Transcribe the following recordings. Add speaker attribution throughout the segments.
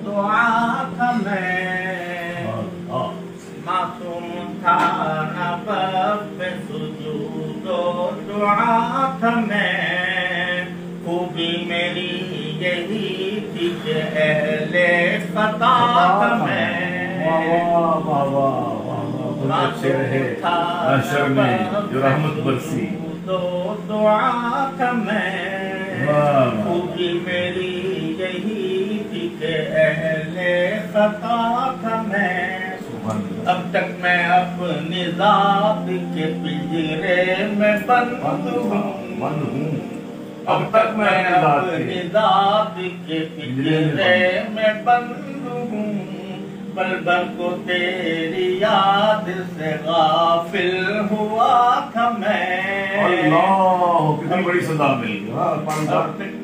Speaker 1: دعا تھا معصوم تھا نہ بس سجود و دعا تھا خوبی میری یہی تھی کہ اہل خطا تھا
Speaker 2: جو رحمت برسی
Speaker 1: دعا تھا خوبی میری یہی تھی کہ اہل خطا تھا اب تک میں اپنی ذات کے پنجرے میں بند ہوں اب تک میں اپنی ذات کے پنجرے میں بند ہوں پل بھر کو تیری یاد سے غافل ہوا تھا
Speaker 2: اللہ کتنی بڑی سزا مل گئی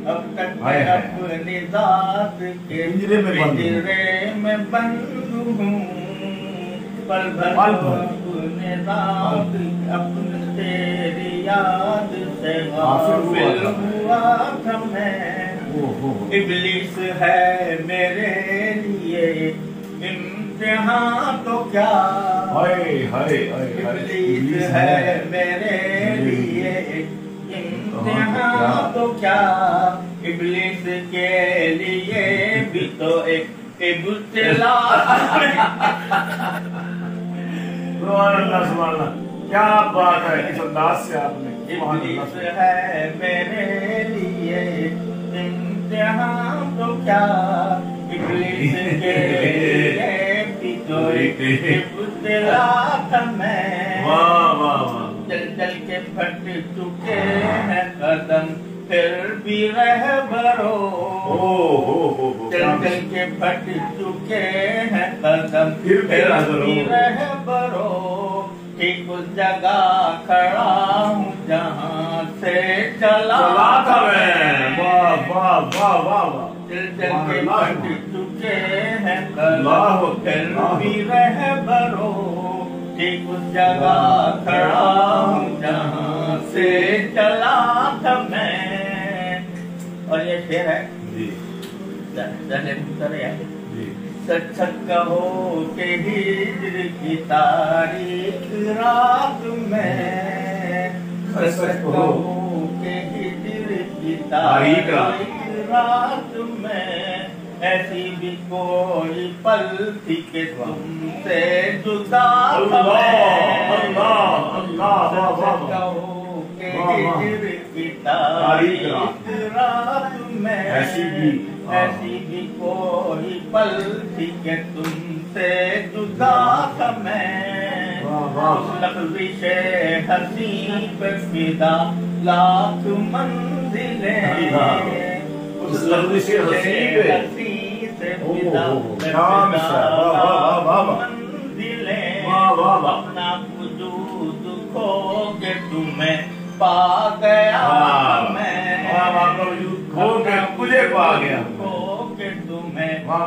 Speaker 1: اب تک میں اپنی ذات کے پنجرے میں بند ہوں پل بھر کو اپنی ذات اپنی تیری یاد سے غافل ہوا تھا ابلیس ہے میرے لیے امتحان تو کیا ابلیس ہے میرے لیے امتحان تو کیا ابلیس کے لیے بھی تو ایک ابتلا
Speaker 2: سبحان اللہ کیا بات ہے اس انداز سے آپ نے
Speaker 1: ابلیس ہے میرے لیے امتحان تو کیا ابلیس کے لیے بھی تو ایک ابتلا تھا چل چل کے پھٹ چکے ہیں قدم پھر بھی رہبرو چل چل کے پھٹ چکے ہیں قدم پھر بھی رہبرو ٹھیک اس جگہ کھڑا ہوں جہاں سے چلا تھا چل چل کے پھٹ چکے ہیں قدم پھر بھی رہبرو ٹھیک اس جگہ کھڑا ہوں جہاں سے چلا تھا اور یہ شعر ہے سچ سچ کہو کہ ہجر کی تاریخ رات میں سچ سچ کہو کہ ہجر کی تاریخ رات میں ایسی بھی کوئی پل تھی کہ تم سے جدا تھا کہو کہ ہجر کی تاریخ رات میں ایسی بھی کوئی پل تھی کہ تم سے جدا تھا اس لفظ حسین پہ فدا لاکھ منزلیں اس لفظ حسین سے فدا منزلیں اپنا وجود کھو کے تمہیں پا گیا میں
Speaker 2: کھو کے تمہیں
Speaker 1: پا